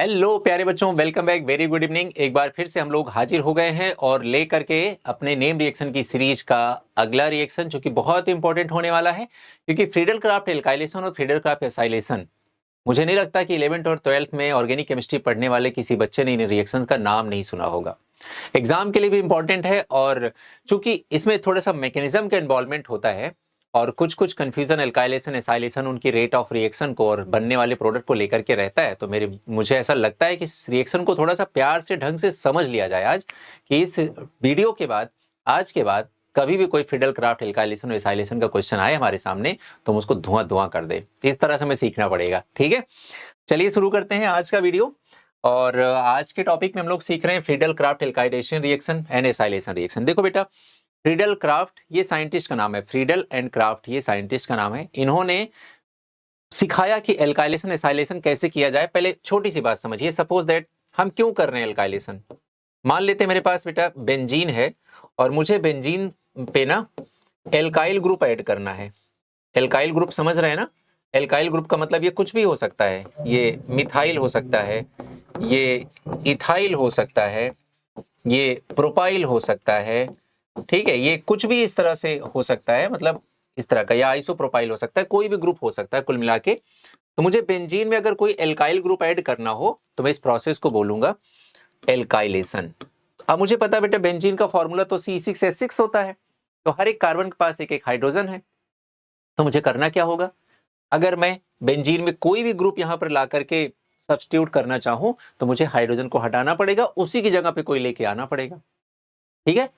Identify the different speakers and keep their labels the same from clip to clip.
Speaker 1: Hello प्यारे बच्चों, welcome back, very good evening. एक बार फिर से हम लोग हाजिर हो गए हैं और ले करके अपने नेम रिएक्शन की सीरीज का अगला रिएक्शन, जो कि बहुत इंपॉर्टेंट होने वाला है। क्योंकि फ्रीडल क्राफ्ट एल्काइलेशन और फ्रीडल क्राफ्ट एसाइलेशन, मुझे नहीं लगता कि 11th और 12th में ऑर्गेनिक केमिस्ट्री पढ़ने वाले किसी बच्चे ने इन रिएक्शन का नाम नहीं सुना होगा। एग्जाम के लिए भी इंपॉर्टेंट है, और चूंकि इसमें थोड़ा सा मैकेनिज्म का इन्वॉल्वमेंट होता है और कुछ कुछ कंफ्यूजन एल्काइलेशन एसाइलेशन उनकी रेट ऑफ रिएक्शन को और बनने वाले प्रोडक्ट को लेकर के रहता है, तो मुझे ऐसा लगता है कि इस रिएक्शन को थोड़ा सा प्यार से ढंग से समझ लिया जाए आज, कि इस वीडियो के बाद, आज के बाद कभी भी कोई फ्रीडल क्राफ्ट एल्काइलेशन और एसाइलेशन का क्वेश्चन आए हमारे सामने तो हम उसको धुआं धुआं कर दे। इस तरह से हमें सीखना पड़ेगा, ठीक है। चलिए शुरू करते हैं आज का वीडियो। और आज के टॉपिक में हम लोग सीख रहे हैं Friedel craft alkylation reaction and acylation reaction. देखो बेटा, फ्रीडल क्राफ्ट ये साइंटिस्ट का नाम है, फ्रीडल एंड क्राफ्ट ये साइंटिस्ट का नाम है। इन्होंने सिखाया कि एल्काइलेशन एसाइलेशन कैसे किया जाए। पहले छोटी सी बात समझिए, सपोज दैट हम क्यों कर रहे हैं एल्काइलेशन। मान लेते हैं मेरे पास बेटा बेंजीन है और मुझे बेंजीन पे ना एल्काइल ग्रुप ऐड करना है। एल्काइल ग्रुप समझ रहे हैं ना? एल्काइल ग्रुप का मतलब ये कुछ भी हो सकता है, ये मिथाइल हो सकता है, ये इथाइल हो सकता है, ये प्रोपाइल हो सकता है, ठीक है, ये कुछ भी इस तरह से हो सकता है, मतलब इस तरह का, या आइसोप्रोपाइल हो सकता है, कोई भी ग्रुप हो सकता है कुल मिला के। तो मुझे बेंजीन में अगर कोई एल्काइल ग्रुप ऐड करना हो तो मैं इस प्रोसेस को बोलूंगा एल्काइलेशन। अब मुझे पता बेटा बेंजीन का फॉर्मूला तो C6H6 होता है, तो हर एक कार्बन के पास एक एक हाइड्रोजन है। तो मुझे करना क्या होगा, अगर मैं बेंजीन में कोई भी ग्रुप यहां पर ला करके सब्स्टिट्यूट करना चाहूं तो मुझे हाइड्रोजन को हटाना पड़ेगा, उसी की जगह पे कोई लेके आना पड़ेगा, ठीक है।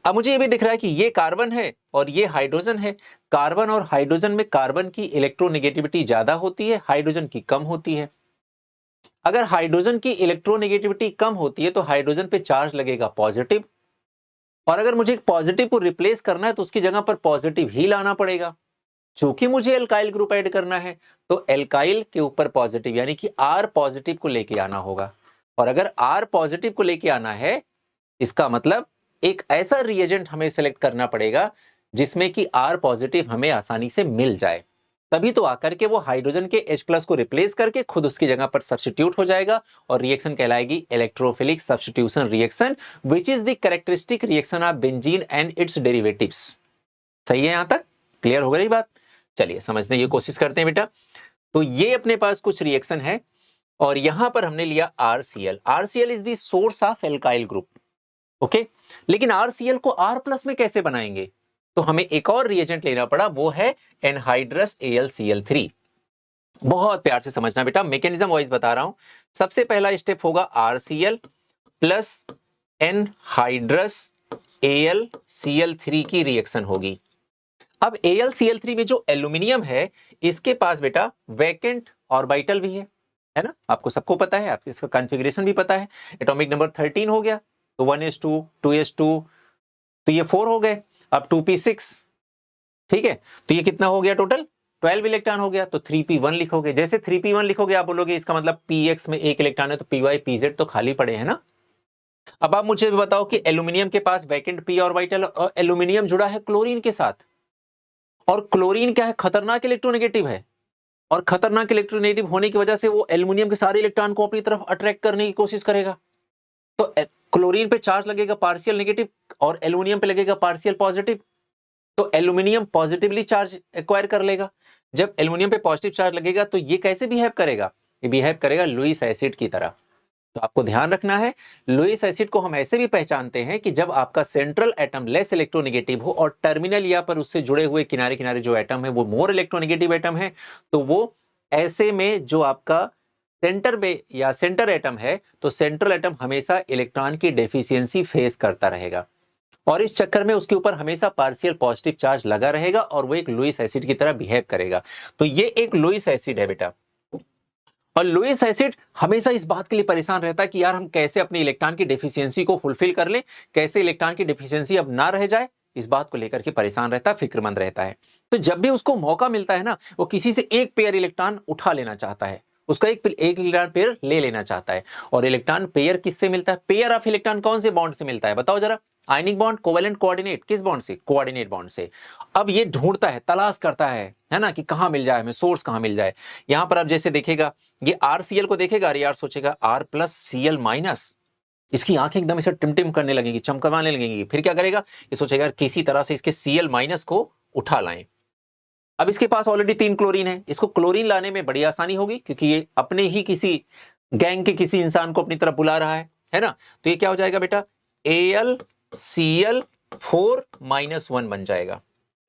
Speaker 1: अब मुझे ये भी दिख रहा है कि ये कार्बन है और ये हाइड्रोजन है। कार्बन और हाइड्रोजन में कार्बन की इलेक्ट्रोनेगेटिविटी ज्यादा होती है, हाइड्रोजन की कम होती है। अगर हाइड्रोजन की इलेक्ट्रोनेगेटिविटी कम होती है तो हाइड्रोजन पे चार्ज लगेगा पॉजिटिव, और अगर मुझे पॉजिटिव को रिप्लेस करना है तो उसकी जगह पर पॉजिटिव ही लाना पड़ेगा। चूंकि मुझे एल्काइल ग्रुप ऐड करना है तो एल्काइल के ऊपर पॉजिटिव यानी कि R पॉजिटिव को लेके आना होगा। और अगर R पॉजिटिव को लेके आना है, इसका मतलब एक ऐसा रिएजेंट हमें सेलेक्ट करना पड़ेगा जिसमें कि R पॉजिटिव हमें आसानी से मिल जाए, तभी तो आकर के वो हाइड्रोजन के H+ को रिप्लेस करके खुद उसकी जगह पर सब्स्टिट्यूट हो जाएगा और रिएक्शन कहलाएगी electrophilic substitution reaction, which is the characteristic reaction of benzene and its derivatives. सही है? यहां तक क्लियर हो गई बात? चलिए समझने की कोशिश करते हैं बेटा। तो ये अपने पास कुछ रिएक्शन है और यहां पर हमने लिया RCl। RCl is the source of alkyl group, okay. लेकिन RCl को R+ में कैसे बनाएंगे, तो हमें एक और रिएजेंट लेना पड़ा, वो है एनहाइड्रस AlCl3। बहुत प्यार से समझना बेटा, मैकेनिज्म वाइज बता रहा हूं। सबसे पहला स्टेप होगा RCl प्लस एनहाइड्रस AlCl3 की रिएक्शन होगी। अब AlCl3 में जो एल्यूमिनियम है, इसके पास बेटा वैकेंट ऑर्बिटल भी है ना? आपको सबको पता है, आपको इसका कॉन्फ़िगरेशन भी पता है। एटॉमिक नंबर 13 हो गया, तो 1s2 2s2, तो ये 4 हो गए, अब 2p6, ठीक है। तो ये कितना हो गया टोटल? 12 इलेक्ट्रॉन हो गया, तो 3p1 लिखोगे। जैसे 3p1 लिखोगे आप बोलोगे इसका मतलब px में एक इलेक्ट्रॉन है, तो py pz तो खाली पड़े हैं ना। अब आप मुझे बताओ कि एल्यूमिनियम के पास वैकेंट p ऑर्बिटल, और एल्यूमिनियम जुड़ा है क्लोरीन के साथ, और क्लोरीन क्या है? खतरनाक इलेक्ट्रोनेगेटिव है, और खतरनाक इलेक्ट्रोनेगेटिव होने की वजह से वो एल्यूमिनियम के सारे इलेक्ट्रॉन को अपनी तरफ अट्रैक्ट करने की कोशिश करेगा। तो क्लोरीन पे चार्ज लगेगा पार्शियल नेगेटिव और एल्यूमिनियम पे लगेगा पार्शियल पॉजिटिव, तो एल्यूमिनियम पॉजिटिवली चार्ज एक्वायर कर लेगा। जब एल्यूमिनियम पे पॉजिटिव चार्ज लगेगा तो ये कैसे बिहेव करेगा? ये बिहेव करेगा लुईस एसिड की तरह। तो आपको ध्यान रखना है, लुईस एसिड को हम ऐसे भी पहचानते हैं कि जब आपका सेंट्रल एटम लेस इलेक्ट्रोनेगेटिव हो और टर्मिनल या पर उससे जुड़े हुए किनारे किनारे जो एटम है वो मोर इलेक्ट्रोनेगेटिव एटम है, तो वो ऐसे में जो आपका सेंटर में या सेंटर एटम है, तो सेंट्रल एटम हमेशा इलेक्ट्रॉन की डेफिशिएंसी फेस करता रहेगा, और इस चक्कर में उसके ऊपर हमेशा पार्शियल पॉजिटिव चार्ज लगा रहेगा और वो एक लुईस एसिड की तरह बिहेव करेगा। तो ये एक लुईस एसिड है बेटा। और लुईस एसिड हमेशा इस बात के लिए परेशान रहता है कि यार हम कैसे अपने इलेक्ट्रॉन की डेफिशिएंसी को फुलफिल कर लें, कैसे इलेक्ट्रॉन की डेफिशिएंसी अब ना रह जाए, इस बात को लेकर के परेशान रहता है, फिक्रमंद रहता है। तो जब भी उसको मौका मिलता है ना, वो किसी से एक पेयर इलेक्ट्रॉन उठा लेना चाहता है, उसका एक इलेक्ट्रॉन पेयर ले लेना चाहता है। और इलेक्ट्रॉन पेयर किससे मिलता है? पेयर ऑफ इलेक्ट्रॉन कौन से बॉन्ड से मिलता है बताओ जरा? आयनिक बॉन्ड कोवेलेंट कोऑर्डिनेट, किस बॉन्ड से? कोऑर्डिनेट बॉन्ड से। अब ये ढूंढता है, तलाश करता है ना, कि कहां मिल जाए हमें, सोर्स कहां मिल जाए। यहां पर आप जैसे देखेगा, ये RCl को देखेगा, अरे यार सोचेगा R प्लस Cl माइनस, इसकी आंखें एकदम इसे टिमटिम करने लगेंगी, चमकवाने लगेंगी। फिर क्या करेगा, ये सोचेगा यार किसी तरह से इसके Cl माइनस को उठा लाएं। अब इसके पास ऑलरेडी 3 क्लोरीन है, इसको क्लोरीन लाने में बड़ी आसानी होगी, क्योंकि ये अपने ही किसी गैंग के किसी इंसान को अपनी तरफ बुला रहा है ना। तो ये क्या हो जाएगा बेटा, AlCl4-1 बन जाएगा,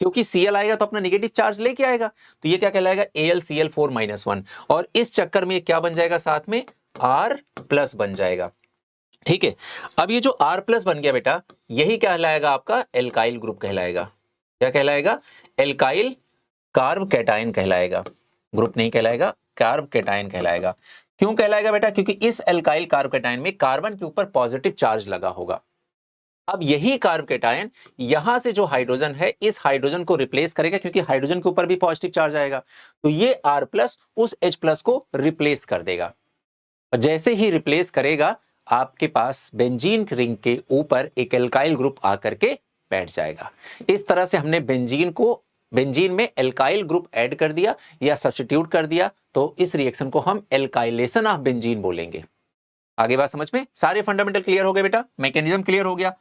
Speaker 1: क्योंकि Cl आएगा तो अपना नेगेटिव चार्ज लेके आएगा। तो ये क्या कहलाएगा, AlCl4-1। और इस चक्कर में क्या बन जाएगा, साथ में R प्लस बन जाएगा। ठीक है, अब ये जो R प्लस बन गया बेटा, यही कहलाएगा आपका एल्काइल ग्रुप कहलाएगा। क्या कहलाएगा, एल्काइल कार्ब कैटायन कहलाएगा, ग्रुप नहीं कहलाएगा, कार्ब कैटायन कहलाएगा। क्यों कहलाएगा बेटा, क्योंकि इस एल्काइल कार्ब कैटायन में कार्बन के ऊपर पॉजिटिव चार्ज लगा होगा। अब यही कार्ब कैटायन यहां से जो हाइड्रोजन है, इस हाइड्रोजन को रिप्लेस करेगा, क्योंकि हाइड्रोजन के ऊपर भी पॉजिटिव चार्ज आएगा। तो ये R प्लस उस H प्लस को रिप्लेस कर देगा। और जैसे ही रिप्लेस करेगा, आपके पास बेंजीन रिंग के ऊपर एक एल्काइल ग्रुप आकर के बैठ जाएगा। इस तरह से हमने बेंजीन में एल्काइल ग्रुप ऐड कर दिया या सब्स्टिट्यूट कर दिया, तो इस रिएक्शन को हम एल्काइलेशन ऑफ बेंजीन बोलेंगे। आगे बात समझ में, सारे फंडामेंटल क्लियर हो गए बेटा, मैकेनिज्म क्लियर हो गया।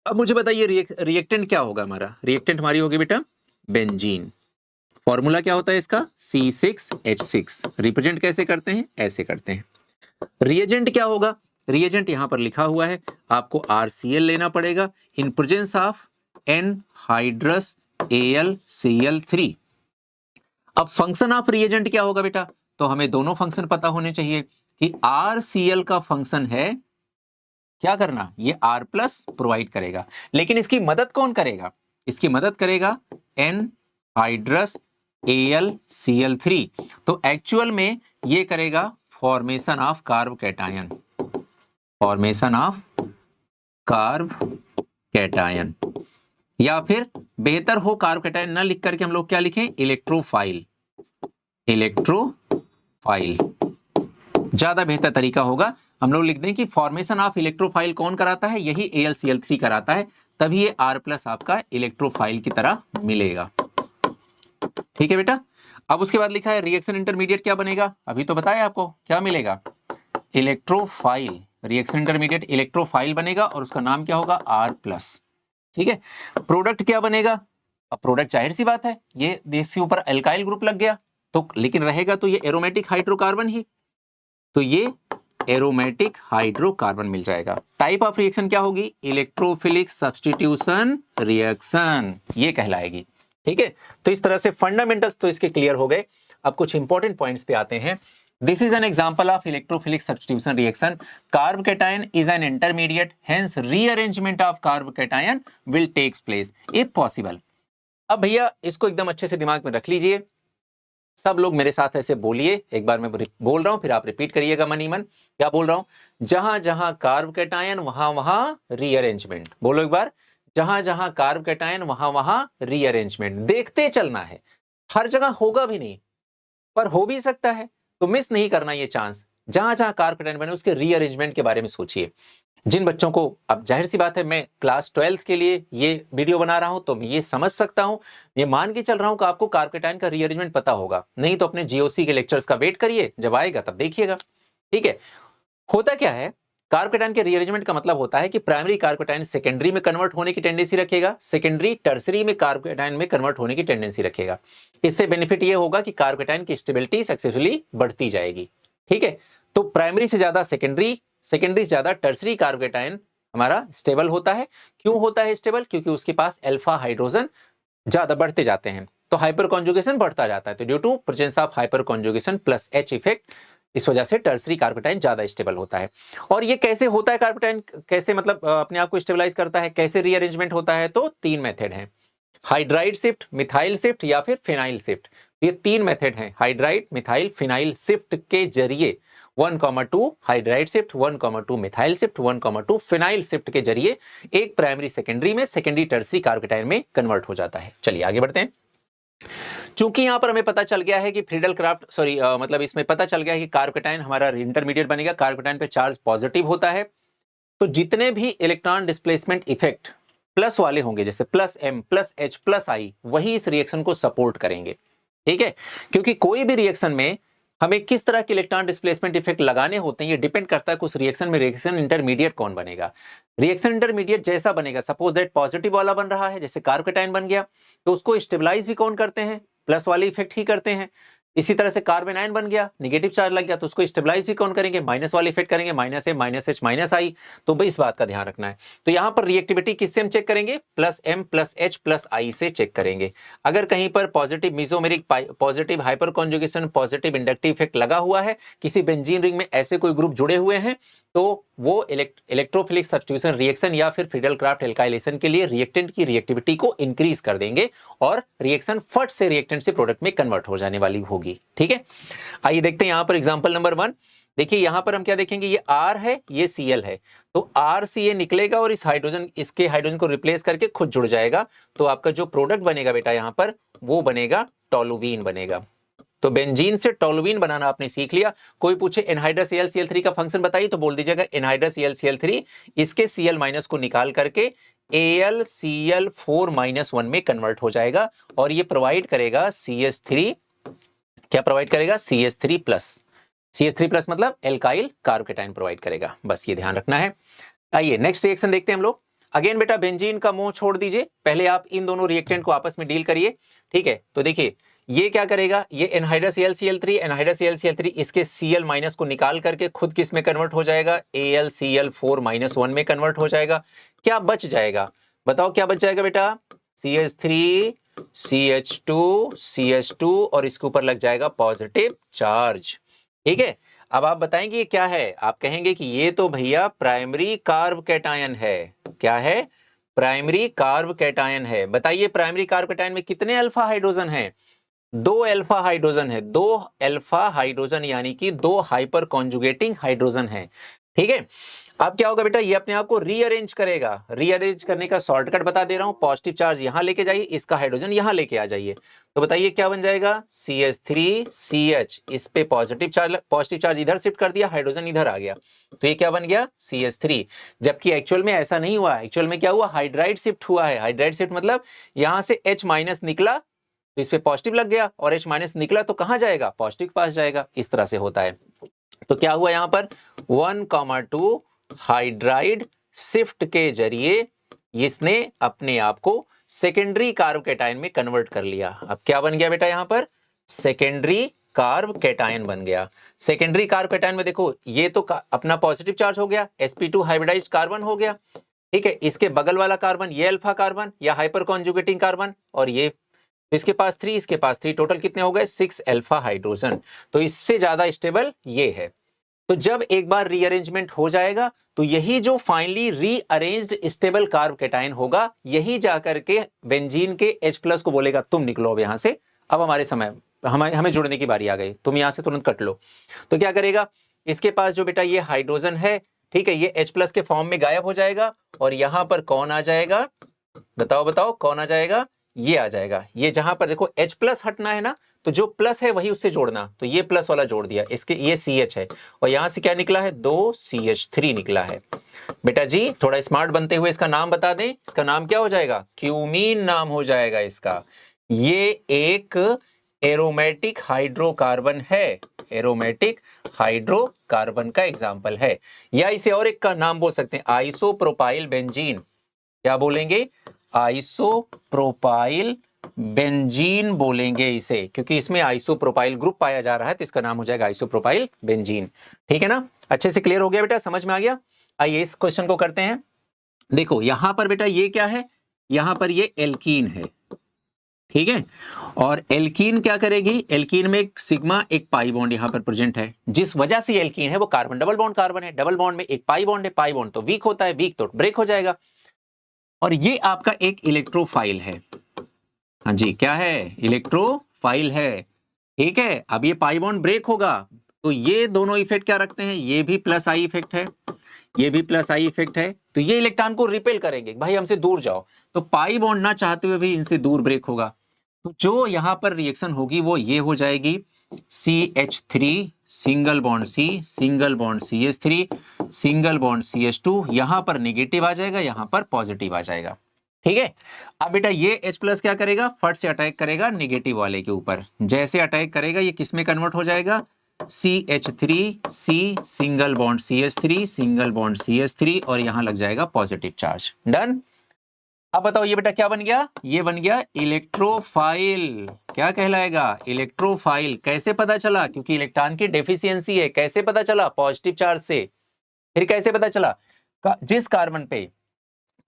Speaker 1: अब मुझे बताइए रिएक्टेंट क्या होगा हमारा, रिएक्टेंट हमारी होगी बेटा बेंजीन। फॉर्मूला क्या होता है इसका, C6H6। रिप्रेजेंट कैसे करते हैं, ऐसे करते हैं। रिएजेंट क्या होगा, रिएजेंट यहां पर लिखा हुआ है, आपको RCl लेना पड़ेगा in presence of anhydrous AlCl3। अब फंक्शन ऑफ रिएजेंट क्या होगा बेटा, तो हमें दोनों फंक्शन पता होने चाहिए कि RCl का फंक्शन है क्या करना, ये R प्लस प्रोवाइड करेगा, लेकिन इसकी मदद कौन करेगा, इसकी मदद करेगा एनहाइड्रस AlCl3। तो एक्चुअल में ये करेगा formation of carb cation, formation of carb cation, या फिर बेहतर हो कार्ब कैटायन ना लिख करके हम लोग क्या लिखें, इलेक्ट्रोफाइल, इलेक्ट्रोफाइल ज्यादा बेहतर तरीका होगा। हम लोग लिख दें कि फॉर्मेशन ऑफ इलेक्ट्रोफाइल कौन कराता है, यही AlCl3 कराता है, तभी ये R प्लस आपका इलेक्ट्रोफाइल की तरह मिलेगा। ठीक है बेटा। अब उसके बाद लिखा है रिएक्शन इंटरमीडिएट क्या बनेगा, अभी तो बताया आपको क्या मिलेगा, इलेक्ट्रोफाइल। रिएक्शन इंटरमीडिएट इलेक्ट्रोफाइल बनेगा और उसका नाम क्या होगा, R प्लस। ठीक है, प्रोडक्ट क्या बनेगा, अब प्रोडक्ट जाहिर सी बात है, ये इसके ऊपर एल्काइल ग्रुप लग गया तो, लेकिन रहेगा तो ये एरोमेटिक हाइड्रोकार्बन ही, तो ये एरोमेटिक हाइड्रोकार्बन मिल जाएगा। टाइप ऑफ रिएक्शन क्या होगी, इलेक्ट्रोफिलिक सब्स्टिट्यूशन रिएक्शन, ये कहलाएगी। ठीक है, तो इस तरह से फंडामेंटल्स तो इसके क्लियर हो गए। अब कुछ इंपॉर्टेंट पॉइंट्स पे आते हैं। This is an example of electrophilic substitution reaction. Carbocation is an intermediate, hence rearrangement of carbocation will takes place if possible. अब भैया इसको एकदम अच्छे से दिमाग में रख लीजिए, सब लोग मेरे साथ ऐसे बोलिए, एक बार मैं बोल रहा हूं फिर आप रिपीट करिएगा मन ही मन। क्या बोल रहा हूं, जहां जहां कार्ब कैटायन वहां वहां रीअरेंजमेंट। बोलो एक बार, जहां जहां कार्ब कैटायन वहां वहां रीअरेंजमेंट। देखते चलना है, हर जगह होगा भी नहीं पर हो भी सकता है, तो मिस नहीं करना ये चांस। जहां जहां कार्ब कैटायन बने उसके रीअरेंजमेंट के बारे में सोचिए। जिन बच्चों को, अब जाहिर सी बात है मैं क्लास 12th के लिए ये वीडियो बना रहा हूं तो मैं ये समझ सकता हूं, ये मान के चल रहा हूं कि आपको कार्ब कैटायन का रीअरेंजमेंट पता होगा, नहीं तो अपने जीओसी के लेक्चर्स का वेट करिए, जब आएगा तब देखिएगा। ठीक है, होता क्या है, कार्ब कैटायन के रीअरेंजमेंट का मतलब होता है कि प्राइमरी कार्ब कैटायन सेकेंडरी में कन्वर्ट होने की टेंडेंसी रखेगा, सेकेंडरी टर्सरी में कार्ब कैटायन में कन्वर्ट होने की टेंडेंसी रखेगा। इससे बेनिफिट ये होगा कि कार्ब कैटायन की स्टेबिलिटी सक्सेसफुली बढ़ती जाएगी। ठीक है, तो प्राइमरी से ज्यादा सेकेंडरी, सेकेंडरी से ज्यादा टर्सरी कार्ब कैटायन हमारा स्टेबल होता है। क्यों होता है स्टेबल, क्योंकि उसके पास अल्फा हाइड्रोजन ज्यादा बढ़ते जाते हैं, तो हाइपर कॉन्जुगेशन बढ़ता जाता है। तो due to presence of hyperconjugation plus H effect, इस वजह से टर्सरी कार्ब कैटायन ज्यादा स्टेबल होता है। और ये कैसे होता है, कार्ब कैटायन कैसे मतलब अपने आप को स्टेबलाइज करता है, कैसे रीअरेंजमेंट होता है, तो 3 मेथड हैं, हाइड्राइड शिफ्ट, मिथाइल शिफ्ट या फिर फिनाइल शिफ्ट। ये 3 मेथड हैं, हाइड्राइड, मिथाइल, फिनाइल शिफ्ट के जरिए 1,2 hydride shift, 1,2 methyl shift, 1,2 phenyl shift के जरिए एक प्राइमरी सेकेंडरी में, सेकेंडरी टर्सरी कार्ब कैटायन में कन्वर्ट हो जाता है। चलिए आगे बढ़ते हैं। चूंकि यहां पर हमें पता चल गया है कि फ्रीडल क्राफ्ट मतलब इसमें पता चल गया है कि कार्ब कैटायन हमारा इंटरमीडिएट बनेगा, कार्ब कैटायन पे चार्ज पॉजिटिव होता है, तो जितने भी इलेक्ट्रॉन डिस्प्लेसमेंट इफेक्ट प्लस वाले होंगे, जैसे plus M plus H plus I, वही इस रिएक्शन को सपोर्ट करेंगे। ठीक है, क्योंकि कोई भी रिएक्शन में हमें किस तरह के इलेक्ट्रॉन डिस्प्लेसमेंट इफेक्ट लगाने होते हैं, ये डिपेंड करता है कि उस रिएक्शन में रिएक्शन इंटरमीडिएट कौन बनेगा। रिएक्शन इंटरमीडिएट जैसा बनेगा, सपोज दैट पॉजिटिव वाला बन रहा है, जैसे कार्बोकेटाइन बन गया, तो उसको स्टेबलाइज भी कौन करते हैं, प्लस वाले इफेक्ट ही करते हैं। इसी तरह से कार्बन आयन बन गया, नेगेटिव चार्ज लग गया, तो उसको स्टेबलाइज भी कौन करेंगे, माइनस वाले इफेक्ट करेंगे, माइनस ए माइनस एच माइनस आई। तो भाई इस बात का ध्यान रखना है। तो यहां पर रिएक्टिविटी किससे हम चेक करेंगे, plus M plus H plus I से चेक करेंगे। अगर कहीं पर positive mesomeric, positive hyperconjugation, positive inductive effect लगा हुआ है, किसी बेंजीन रिंग में ऐसे कोई ग्रुप जुड़े हुए हैं, तो वो इलेक्ट्रोफिलिक सब्स्टिट्यूशन रिएक्शन या फिर फ्रीडल क्राफ्ट एल्काइलेशन के लिए रिएक्टेंट की रिएक्टिविटी को इंक्रीज कर देंगे और रिएक्शन फट से रिएक्टेंट से प्रोडक्ट में कन्वर्ट हो जाने वाली होगी। ठीक है, आइए देखते हैं यहां पर एग्जांपल नंबर 1। देखिए यहां पर हम क्या देखेंगे, ये R है, ये Cl है, तो RCa निकलेगा और इस हाइड्रोजन, इसके हाइड्रोजन को रिप्लेस करके खुद जुड़ जाएगा, तो आपका जो प्रोडक्ट बनेगा बेटा यहां पर वो बनेगा टोलुवीन बनेगा। तो बेंजीन से टोलुवीन बनाना आपने सीख लिया। कोई पूछे एनहाइड्रस Cl का फंक्शन बताइए, तो बोल दीजिएगा एनहाइड्रस Cl, इसके Cl माइनस को निकाल करके AlCl4-1 में कन्वर्ट हो जाएगा और ये प्रोवाइड करेगा CH3, क्या प्रोवाइड करेगा, CH3 प्लस। CH3 प्लस मतलब एल्काइल कार्बोकेटाइन प्रोवाइड करेगा, बस ये ध्यान रखना है। आइए नेक्स्ट रिएक्शन देखते हैं हम लोग। अगेन बेटा बेंजीन का मोह छोड़ दीजिए, पहले आप इन दोनों रिएक्टेंट को आपस में डील करिए। ठीक है, तो देखिए ये क्या करेगा, ये एनहाइड्रस Cl3 इसके Cl माइनस को निकाल करके खुद किस में कन्वर्ट हो जाएगा, AlCl4-1 में कन्वर्ट हो जाएगा। क्या बच जाएगा, बताओ क्या बच जाएगा बेटा, CH3 CH2 और इसके ऊपर लग जाएगा पॉजिटिव चार्ज। ठीक है, अब आप बताएंगे ये क्या है, आप कहेंगे कि ये तो भैया प्राइमरी कार्ब कैटायन है। क्या है, प्राइमरी कार्ब कैटायन है। बताइए प्राइमरी कार्ब कैटायन में कितने अल्फा हाइड्रोजन हैं, 2 अल्फा हाइड्रोजन है, 2 अल्फा हाइड्रोजन यानी कि 2 हाइपर कॉन्जुगेटिंग हाइड्रोजन है। ठीक है, अब क्या होगा बेटा, ये अपने आप को रीअरेंज करेगा। रीअरेंज करने का शॉर्टकट बता दे रहा हूं, पॉजिटिव चार्ज यहां लेके जाइए, इसका हाइड्रोजन यहां लेके आ जाइए, तो बताइए क्या बन जाएगा, CH3CH, इस पे पॉजिटिव चार्ज इधर शिफ्ट कर दिया, हाइड्रोजन इधर आ गया, तो ये क्या बन गया, CH3। जबकि एक्चुअल में ऐसा नहीं हुआ, एक्चुअल में क्या हुआ, हाइड्राइड शिफ्ट हुआ है। हाइड्राइड शिफ्ट मतलब यहां से H माइनस निकला तो इस पे पॉजिटिव लग गया और H माइनस निकला तो कहां जाएगा, पॉजिटिव के पास जाएगा। इस तरह से होता है। तो क्या हुआ यहां पर 1,2 हाइड्राइड शिफ्ट के जरिए इसने अपने आप को सेकेंडरी कार्ब कैटायन में कन्वर्ट कर लिया। अब क्या बन गया बेटा, यहां पर सेकेंडरी कार्ब कैटायन बन गया। सेकेंडरी कार्ब कैटायन में देखो ये तो अपना पॉजिटिव चार्ज हो गया, sp2 हाइब्रिडाइज्ड कार्बन हो गया। ठीक है, इसके बगल वाला कार्बन ये अल्फा कार्बन या हाइपर कॉन्जुगेटिंग कार्बन, और ये इसके पास 3, इसके पास 3, टोटल कितने हो गए, 6 अल्फा हाइड्रोजन। तो इससे ज्यादा स्टेबल ये है। तो जब एक बार रीअरेंजमेंट हो जाएगा तो यही जो finally rearranged stable carb cation होगा, यही जाकर के बेंजीन के H+ को बोलेगा तुम निकलो अब यहां से, अब हमारे समय हमें जुड़ने की बारी आ गई, तुम यहां से तुरंत कट लो। तो क्या करेगा, इसके पास जो बेटा ये हाइड्रोजन है, ठीक है, ये H+ के फॉर्म में गायब हो जाएगा और यहां पर कौन आ जाएगा, बताओ बताओ कौन आ जाएगा, ये आ जाएगा। ये जहां पर देखो H+ हटना है ना, तो जो प्लस है वही उससे जोड़ना, तो ये प्लस वाला जोड़ दिया, इसके ये CH है और यहां से क्या निकला है, 2 CH3 निकला है। बेटा जी थोड़ा स्मार्ट बनते हुए इसका नाम बता दें, इसका नाम क्या हो जाएगा, क्यूमीन नाम हो जाएगा इसका। ये एक एरोमेटिक हाइड्रोकार्बन है, एरोमेटिक हाइड्रोकार्बन का एग्जाम्पल है। या इसे और एक का नाम बोल सकते हैं, आइसोप्रोपाइल बेंजीन। क्या बोलेंगे, आइसोप्रोपाइल बेंजीन बोलेंगे इसे, क्योंकि इसमें आइसोप्रोपाइल ग्रुप पाया जा रहा है, तो इसका नाम हो जाएगा आइसोप्रोपाइल बेंजीन। ठीक है ना, अच्छे से क्लियर हो गया बेटा, समझ में आ गया। आइए इस क्वेश्चन को करते हैं। देखो यहां पर बेटा ये क्या है, यहां पर ये एल्कीन है, ठीक है, और एल्कीन क्या करेगी, एल्कीन में एक सिग्मा एक पाई बॉन्ड यहां पर प्रेजेंट है, जिस वजह से एल्कीन है वो कार्बन डबल बॉन्ड कार्बन है, डबल बॉन्ड में एक पाई बॉन्ड है, पाई बॉन्ड तो वीक होता है, वीक तो ब्रेक हो जाएगा। और ये आपका एक इलेक्ट्रोफाइल है, हाँ जी क्या है, इलेक्ट्रोफाइल है। ठीक है, अब ये पाई बॉन्ड ब्रेक होगा तो ये दोनों इफेक्ट क्या रखते हैं, ये भी प्लस आई इफेक्ट है, ये भी प्लस आई इफेक्ट है, तो ये इलेक्ट्रॉन को रिपेल करेंगे, भाई हमसे दूर जाओ, तो पाई बॉन्ड ना चाहते हुए भी इनसे दूर ब्रेक होगा। तो जो यहां पर रिएक्शन होगी वो ये हो जाएगी, CH3 single bond C, single bond CH3, single bond CH2, यहां पर नेगेटिव आ जाएगा, यहां पर पॉजिटिव आ जाएगा। ठीक है, अब बेटा ये H+ क्या करेगा, फट से अटैक करेगा नेगेटिव वाले के ऊपर। जैसे अटैक करेगा ये किस में कन्वर्ट हो जाएगा, CH3C, single bond CH3, single bond CH3, और यहां लग जाएगा पॉजिटिव चार्ज। डन। अब बताओ ये बेटा क्या बन गया, ये बन गया इलेक्ट्रोफाइल। क्या कहलाएगा, इलेक्ट्रोफाइल। कैसे पता चला, क्योंकि इलेक्ट्रॉन की डेफिशिएंसी है। कैसे पता चला, पॉजिटिव चार्ज से। फिर कैसे पता चला, जिस कार्बन पे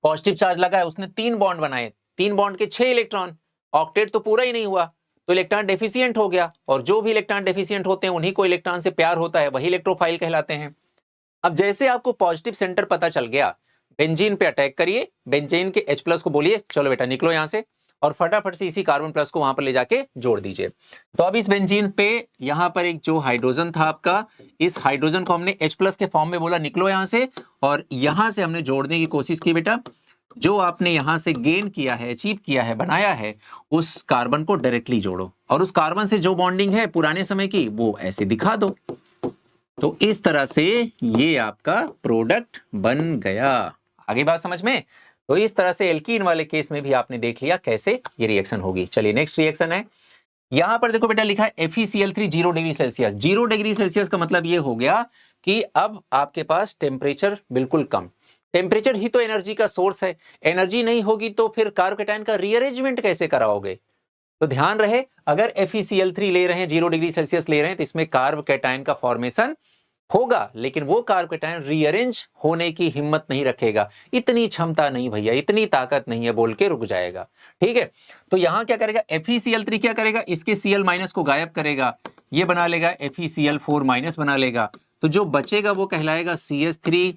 Speaker 1: पॉजिटिव चार्ज लगा है उसने 3 बॉन्ड बनाए, 3 बॉन्ड के 6 इलेक्ट्रॉन, ऑक्टेट तो पूरा ही नहीं हुआ, तो इलेक्ट्रॉन डेफिशिएंट हो गया। और जो भी इलेक्ट्रॉन डेफिशिएंट होते हैं उन्हीं को इलेक्ट्रॉन से प्यार होता है, वही इलेक्ट्रोफाइल कहलाते हैं। अब जैसे आपको पॉजिटिव सेंटर पता चल गया, बेंजीन पे अटैक करिए, बेंजीन के H+ को बोलिए चलो बेटा निकलो यहां से, और फटाफट से इसी कार्बन प्लस को वहां पर ले जाके जोड़ दीजिए। तो अब इस बेंजीन पे यहां पर एक जो हाइड्रोजन था आपका, इस हाइड्रोजन को हमने H+ के फॉर्म में बोला निकलो यहां से, और यहां से हमने जोड़ने की कोशिश की बेटा। जो आपने यहां से गेन किया है, अचीव किया है, बनाया है, उस कार्बन को डायरेक्टली जोड़ो, और उस कार्बन से जो बॉन्डिंग है पुराने समय की वो ऐसे दिखा दो। तो इस तरह से ये आपका प्रोडक्ट बन गया। आगे बात समझ में। तो इस तरह से एल्कीन वाले केस में भी आपने देख लिया कैसे ये रिएक्शन होगी। चलिए नेक्स्ट रिएक्शन है, यहां पर देखो बेटा लिखा है FeCl3 0 degree Celsius. 0 degree Celsius का मतलब ये हो गया कि अब आपके पास टेम्परेचर बिल्कुल कम। टेम्परेचर ही तो एनर्जी का सोर्स है, एनर्जी नहीं होगी तो फिर कार्बोकैटायन का रीअरेंजमेंट कैसे कराओगे। तो ध्यान रहे, अगर FeCl3 ले रहे हैं, 0 डिग्री सेल्सियस ले रहे हैं, तो इसमें कार्बोकैटायन का फॉर्मेशन होगा, लेकिन वो कार्बोकैटायन रीअरेंज होने की हिम्मत नहीं रखेगा। इतनी क्षमता नहीं भैया, इतनी ताकत नहीं है बोल के रुक जाएगा। ठीक है, तो यहां क्या करेगा, FeCl3 क्या करेगा, इसके Cl- को गायब करेगा, ये बना लेगा FeCl4- बना लेगा। तो जो बचेगा वो कहलाएगा CH3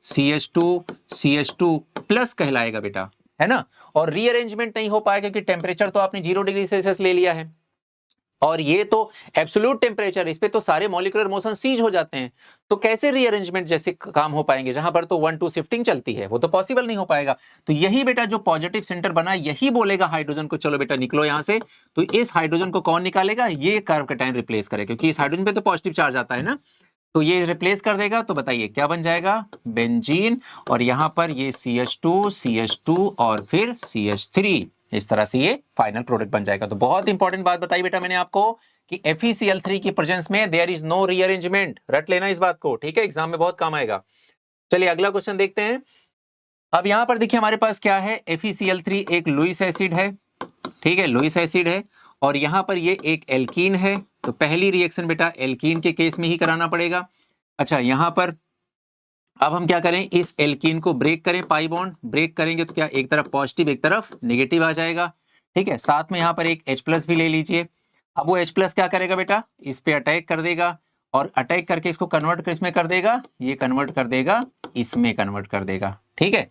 Speaker 1: CH2 प्लस कहलाएगा बेटा, है ना। और रीअरेंजमेंट नहीं हो पाएगा क्योंकि टेम्परेचर तो आपने 0 डिग्री सेल्सियस ले लिया है, और ये तो एब्सोल्यूट टेम्परेचर, इस पे तो सारे मॉलिक्यूलर मोशन सीज हो जाते हैं। तो कैसे रीअरेंजमेंट जैसे काम हो पाएंगे, जहां पर तो 1-2 शिफ्टिंग चलती है, वो तो पॉसिबल नहीं हो पाएगा। तो यही बेटा जो पॉजिटिव सेंटर बना, यही बोलेगा हाइड्रोजन को चलो बेटा निकलो यहां से। तो इस हाइड्रोजन को कौन निकालेगा, ये कार्बोकैटायन रिप्लेस करेगा, क्योंकि इस हाइड्रोजन पे तो पॉजिटिव चार्ज आता है ना, तो ये रिप्लेस कर देगा। तो बताइए क्या बन जाएगा, बेंजीन, और यहां पर ये CH2 और फिर CH3। इस तरह से ये फाइनल प्रोडक्ट बन जाएगा। तो बहुत इंपॉर्टेंट बात बताई बेटा मैंने आपको कि FeCl3 की प्रेजेंस में देयर इज नो रीअरेंजमेंट। रट लेना इस बात को, ठीक है, एग्जाम में बहुत काम आएगा। चलिए अगला क्वेश्चन देखते हैं। अब यहां पर देखिए हमारे पास क्या है, FeCl3 एक लुईस एसिड है, ठीक है, लुईस एसिड है, और यहां पर ये एक एल्कीन है। तो पहली रिएक्शन बेटा एल्कीन के केस में ही कराना पड़ेगा। अच्छा, यहां पर अब हम क्या करें, इस एल्कीन को ब्रेक करें, पाई बॉन्ड ब्रेक करेंगे तो क्या एक तरफ पॉजिटिव एक तरफ नेगेटिव आ जाएगा। ठीक है, साथ में यहां पर एक H+ भी ले लीजिए। अब वो H+ क्या करेगा बेटा, इस पे अटैक कर देगा, और अटैक करके इसको कन्वर्ट किस में कर देगा, ये कन्वर्ट कर देगा, इसमें कन्वर्ट कर देगा। ठीक है,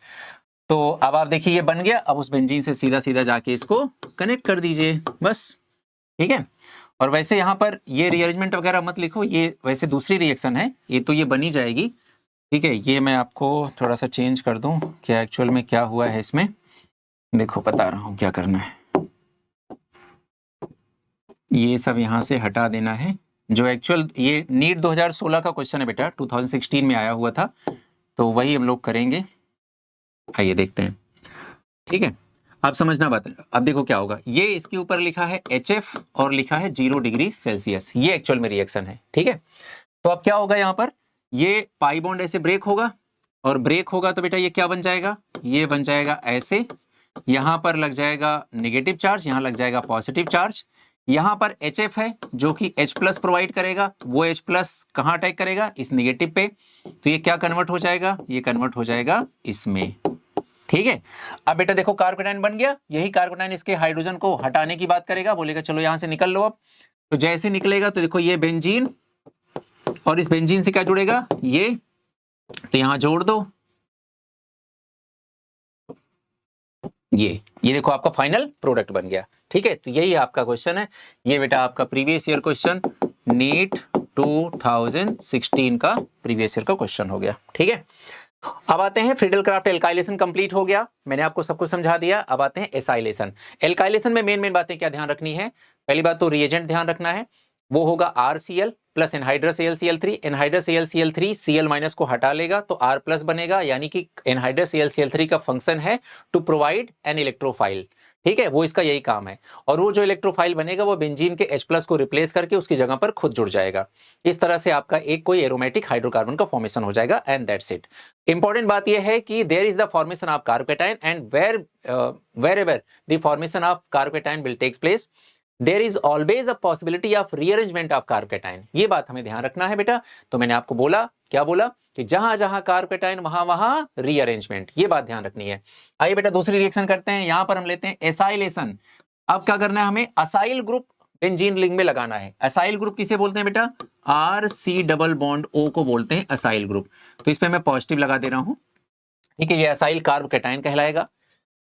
Speaker 1: तो अब आप देखिए ये बन गया। अब उस बेंजीन से सीधा सीधा जाके इसको कनेक्ट कर दीजिए बस। ठीक है, और वैसे यहाँ पर ये रीअरेंजमेंट वगैरह मत लिखो, ये वैसे दूसरी रिएक्शन है, ये तो ये बनी जाएगी। ठीक है, ये मैं आपको थोड़ा सा चेंज कर दूं, क्या एक्चुअल में क्या हुआ है इसमें, देखो बता रहा हूं क्या करना है। ये सब यहाँ से हटा देना है, जो एक्चुअल ये नीट 2016 का क्वेश्चन है बेटा, 2016 में आया हुआ था, तो वही हम लोग करेंगे। आइए देखते हैं। ठीक है, आप समझना बात। अब देखो क्या होगा, ये इसके ऊपर लिखा है HF और लिखा है 0 डिग्री सेल्सियस, ये एक्चुअल में रिएक्शन है। ठीक है, तो अब क्या होगा, यहाँ पर ये पाई बॉन्ड ऐसे ब्रेक होगा, और ब्रेक होगा तो बेटा ये क्या बन जाएगा, ये बन जाएगा ऐसे, यहां पर लग जाएगा नेगेटिव चार्ज, यहां लग जाएगा पॉजिटिव चार्ज। यहां पर HF है जो कि H+ प्रोवाइड करेगा, वो H+ कहां अटैक करेगा, इस नेगेटिव पे, तो ये क्या कन्वर्ट हो जाएगा, ये कन्वर्ट हो जाएगा इसमें। ठीक है, अब बेटा देखो कार्बोकैटायन बन गया, यही कार्बोकैटायन इसके हाइड्रोजन को हटाने की बात करेगा, बोलेगा चलो यहां से निकल लो। अब तो जैसे निकलेगा तो देखो ये बेंजीन, और इस बेंजीन से क्या जुड़ेगा, ये, तो यहां जोड़ दो, ये देखो आपका फाइनल प्रोडक्ट बन गया। ठीक है, तो यही आपका क्वेश्चन है, ये बेटा आपका प्रीवियस ईयर क्वेश्चन, नीट 2016 का प्रीवियस ईयर का क्वेश्चन हो गया। ठीक है, अब आते हैं फ्रीडल क्राफ्ट एल्काइलेशन कंप्लीट हो गया, मैंने आपको सब कुछ समझा दिया। अब आते हैं एसाइलेशन। एल्काइलेशन में मेन बातें क्या ध्यान रखनी है, पहली बात तो रिएजेंट ध्यान रखना है, वो होगा RCl plus anhydrous AlCl3। Anhydrous AlCl3 Cl minus को हटा लेगा तो R प्लस बनेगा, यानी कि एनहाइड्रस AlCl3 का फंक्शन है टू प्रोवाइड एन इलेक्ट्रोफाइल। ठीक है, वो इसका यही काम है। और वो जो इलेक्ट्रोफाइल बनेगा वो बेंजीन के H प्लस को रिप्लेस करके उसकी जगह पर खुद जुड़ जाएगा। इस तरह से आपका एक कोई एरोमेटिक हाइड्रोकार्बन का फॉर्मेशन हो जाएगा एंड दैट्स इट। इंपॉर्टेंट बात यह है कि there is the formation of carbocation and wherever the formation of carbocation will takes place, there is always a possibility of rearrangement of carbocation। ये बात हमें ध्यान रखना है बेटा। तो मैंने आपको बोला, क्या बोला, कि जहां जहां कार्बोकेटाइन वहां वहां रीअरेंजमेंट, ये बात ध्यान रखनी है। आइए बेटा दूसरी रिएक्शन करते हैं। यहां पर हम लेते हैं एसाइलेशन। अब क्या करना है, हमें असाइल ग्रुप बेंजीन रिंग में लगाना है। असाइल ग्रुप किसे बोलते हैं बेटा? RC डबल बॉन्ड O को बोलते हैं असाइल ग्रुप। तो इस पे मैं पॉजिटिव लगा दे रहा हूं। ठीक है, ये असाइल कार्बोकेटाइन कहलाएगा।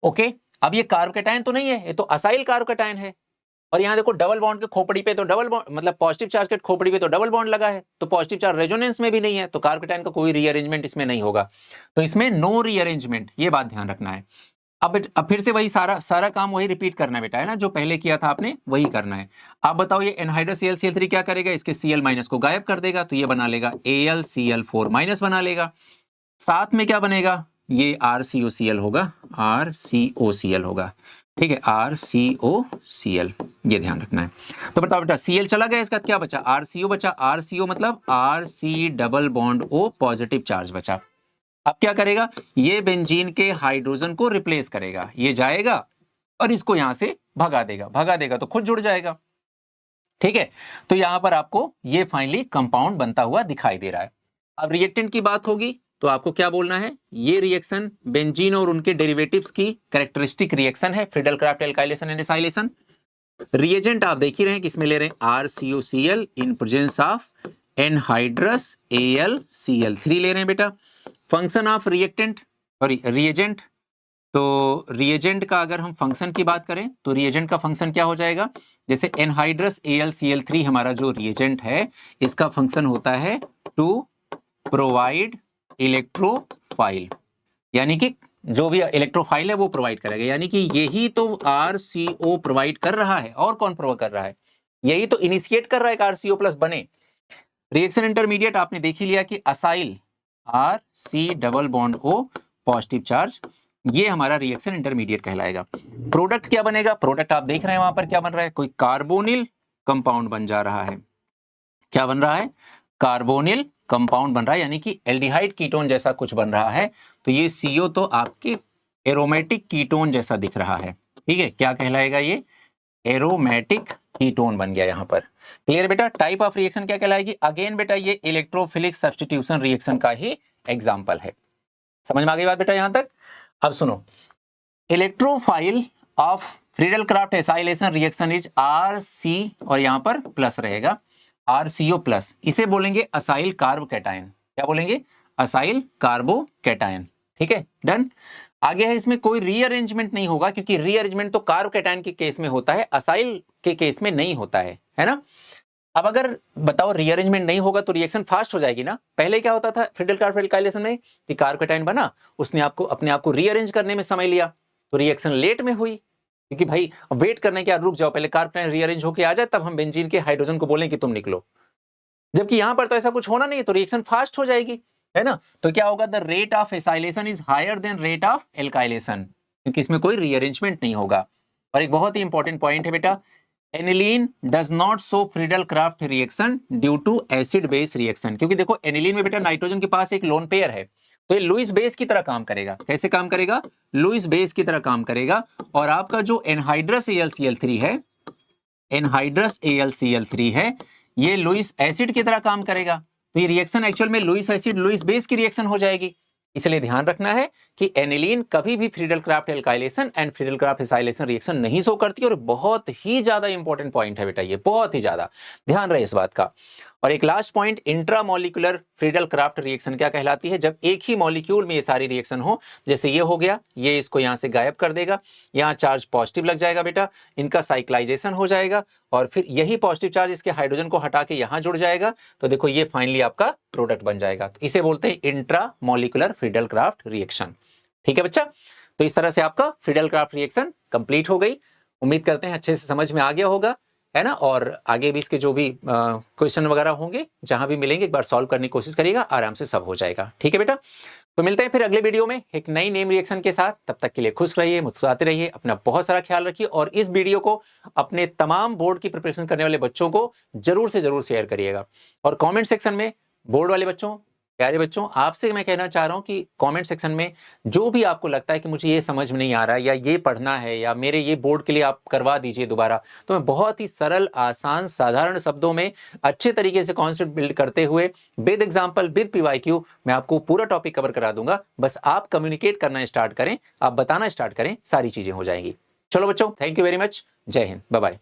Speaker 1: ओके, अब ये कार्बोकेटाइन तो नहीं है, ये तो असाइल कार्बोकेटाइन है। और यहाँ देखो डबल बॉन्ड के खोपड़ी पे तो डबल बॉन्ड, मतलब पॉजिटिव चार्ज के खोपड़ी पे तो डबल बॉन्ड लगा है, तो पॉजिटिव चार्ज रेजोनेंस में भी नहीं है, तो कार्बोकेटाइन का कोई रीअरेंजमेंट इसमें नहीं होगा। तो इसमें नो रीअरेंजमेंट, ये बात ध्यान रखना है। अब फिर से वही सारा काम वही रिपीट करना है बेटा, है ना, जो पहले किया था आपने वही करना है। आप बताओ ये एनहाइड्रस AlCl3 क्या करेगा? इसके Cl माइनस को गायब कर देगा, तो ये बना लेगा AlCl4 माइनस बना लेगा। साथ में क्या बनेगा? ये RCOCl होगा, RCOCl होगा। ठीक है, RCOCl, ये ध्यान रखना है। तो बताओ बेटा Cl चला गया, इसका क्या बचा? RCO बचा। RCO मतलब RC double bond O positive charge बचा। अब क्या करेगा? ये बेंजीन के हाइड्रोजन को रिप्लेस करेगा, ये जाएगा और इसको यहां से भगा देगा तो खुद जुड़ जाएगा। ठीक है, तो यहां पर आपको ये फाइनली कंपाउंड बनता हुआ दिखाई दे रहा है। अब रिएक्टेंट की बात होगी तो आपको क्या बोलना है? ये रिएक्शन बेंजीन और उनके डेरिवेटिव्स की कैरेक्टरिस्टिक रिएक्शन है, Friedel-Crafts alkylation and acylation. Reagent आप देख ही रहे हैं किसमें ले रहे हैं? RCOCl in presence of anhydrous AlCl3 ले रहे हैं बेटा। Function of reactant sorry reagent, तो रिएजेंट का अगर हम फंक्शन की बात करें तो रिएजेंट का फंक्शन क्या हो जाएगा? जैसे एनहाइड्रस AlCl3 हमारा जो रिएजेंट है, इसका फंक्शन होता है टू प्रोवाइड इलेक्ट्रोफाइल, यानी कि जो भी इलेक्ट्रोफाइल है वो प्रोवाइड करेगा, यानी कि यही तो RCO प्रोवाइड कर रहा है। और कौन प्रोवाइड कर रहा है? यही तो इनिशिएट कर रहा है कि RCO प्लस बने। रिएक्शन इंटरमीडिएट आपने देख ही लिया कि acyl RC double bond O positive charge, ये हमारा रिएक्शन इंटरमीडिएट कहलाएगा। प्रोडक्ट क्या बनेगा? प्रोडक्ट आप देख रहे हैं वहां पर क्या बन रहा है? कोई कार्बोनिल कंपाउंड बन जा रहा है। क्या बन रहा है? कार्बोनिल कंपाउंड बन रहा है, यानी कि एल्डिहाइड कीटोन जैसा कुछ बन रहा है। तो ये CO तो आपके एरोमेटिक कीटोन जैसा दिख रहा है। ठीक है, क्या कहलाएगा? ये एरोमेटिक कीटोन बन गया यहां पर। क्लियर बेटा? टाइप ऑफ रिएक्शन क्या कहलाएगी? अगेन बेटा ये इलेक्ट्रोफिलिक सब्स्टिट्यूशन रिएक्शन का ही एग्जांपल है। समझ में आ गई बात बेटा यहां तक? अब सुनो, electrophile of Friedel-Crafts acylation reaction is RC और यहां पर प्लस रहेगा, RCO प्लस। इसे बोलेंगे असाइल कार्बोकेटाइन। क्या बोलेंगे? Acyl carbocation. ठीक है, डन। आगे है, इसमें कोई रीअरेंजमेंट नहीं होगा, क्योंकि रीअरेंजमेंट तो कार्बोकेटाइन के केस में होता है, असाइल के केस में नहीं होता है ना। अब अगर बताओ रीअरेंजमेंट नहीं होगा तो रिएक्शन फास्ट हो जाएगी ना। पहले क्या होता था फ्रीडल-क्राफ्ट एल्काइलेशन में कि कार्बोकेटाइन बना, उसने अपने आप को रीअरेंज करने में समय लिया, तो रिएक्शन लेट में हुई, क्योंकि भाई वेट करने के बाद रुक जाओ, पहले कार्बोकेटाइन रीअरेंज होकर आ जाए तब हम बेंजीन के हाइड्रोजन को बोलें कि तुम निकलो। जबकि यहां पर तो ऐसा कुछ होना नहीं है, तो रिएक्शन फास्ट हो जाएगी, है ना। तो क्या होगा? The rate of acylation is higher than rate of alkylation, क्योंकि इसमें कोई रीअरेंजमेंट नहीं होगा। और एक बहुत ही इंपॉर्टेंट पॉइंट है बेटा, aniline does not show Friedel Crafts reaction due to acid base reaction. क्योंकि देखो एनिलीन में बेटा नाइट्रोजन के पास एक लोन पेयर है, तो ये लुईस बेस की तरह काम करेगा। कैसे काम करेगा? लुईस बेस की तरह काम करेगा। और आपका जो एनहाइड्रस AlCl3 है, एनहाइड्रस AlCl3 है, ये लुईस एसिड की तरह काम करेगा। तो ये रिएक्शन एक्चुअल में लुईस एसिड लुईस बेस की रिएक्शन हो जाएगी। इसलिए ध्यान रखना है कि एनिलीन कभी भी Friedel-Crafts alkylation and Friedel-Crafts acylation reaction नहीं शो करती। और बहुत ही ज्यादा इंपॉर्टेंट पॉइंट है बेटा, ये बहुत ही ज्यादा ध्यान रहे इस बात का। और एक last point, intramolecular Friedel-Crafts reaction क्या कहलाती है? जब एक ही मॉलिक्यूल में ये सारी रिएक्शन हो, जैसे ये हो गया, ये इसको यहां से गायब कर देगा, यहाँ चार्ज पॉजिटिव लग जाएगा बेटा, इनका साइक्लाइजेशन हो जाएगा, और फिर यही पॉजिटिव चार्ज इसके हाइड्रोजन को हटा के यहां जुड़ जाएगा, तो देखो ये फाइनली आपका प्रोडक्ट बन जाएगा। तो इसे बोलते हैं इंट्रामोलिकुलर फ्रीडल-क्राफ्ट रिएक्शन। ठीक है बच्चा? तो इस तरह से आपका फ्रीडल-क्राफ्ट रिएक्शन कंप्लीट हो गई। उम्मीद करते हैं अच्छे से समझ में आ गया होगा। है ना। और आगे भी इसके जो भी क्वेश्चन वगैरह होंगे जहां भी मिलेंगे एक बार सॉल्व करने की कोशिश करिएगा, आराम से सब हो जाएगा। ठीक है बेटा, तो मिलते हैं फिर अगले वीडियो में एक नई नेम रिएक्शन के साथ। तब तक के लिए खुश रहिए, मुस्कुराते रहिए, अपना बहुत सारा ख्याल रखिए और इस वीडियो को अपने तमाम बोर्ड की प्रिपरेशन करने वाले बच्चों को जरूर से जरूर शेयर करिएगा। और कमेंट सेक्शन में बोर्ड वाले बच्चों, प्यारे बच्चों, आपसे मैं कहना चाह रहा हूं कि कमेंट सेक्शन में जो भी आपको लगता है कि मुझे ये समझ में नहीं आ रहा या ये पढ़ना है या मेरे ये बोर्ड के लिए आप करवा दीजिए दोबारा, तो मैं बहुत ही सरल, आसान, साधारण शब्दों में अच्छे तरीके से कॉन्सेप्ट बिल्ड करते हुए विद एग्जांपल, विद पीवाईक्यू मैं आपको पूरा टॉपिक कवर करा दूंगा। बस आप कम्युनिकेट करना स्टार्ट करें, आप बताना स्टार्ट करें, सारी चीजें हो जाएंगी। चलो बच्चों, थैंक यू वेरी मच। जय हिंद, बाय बाय।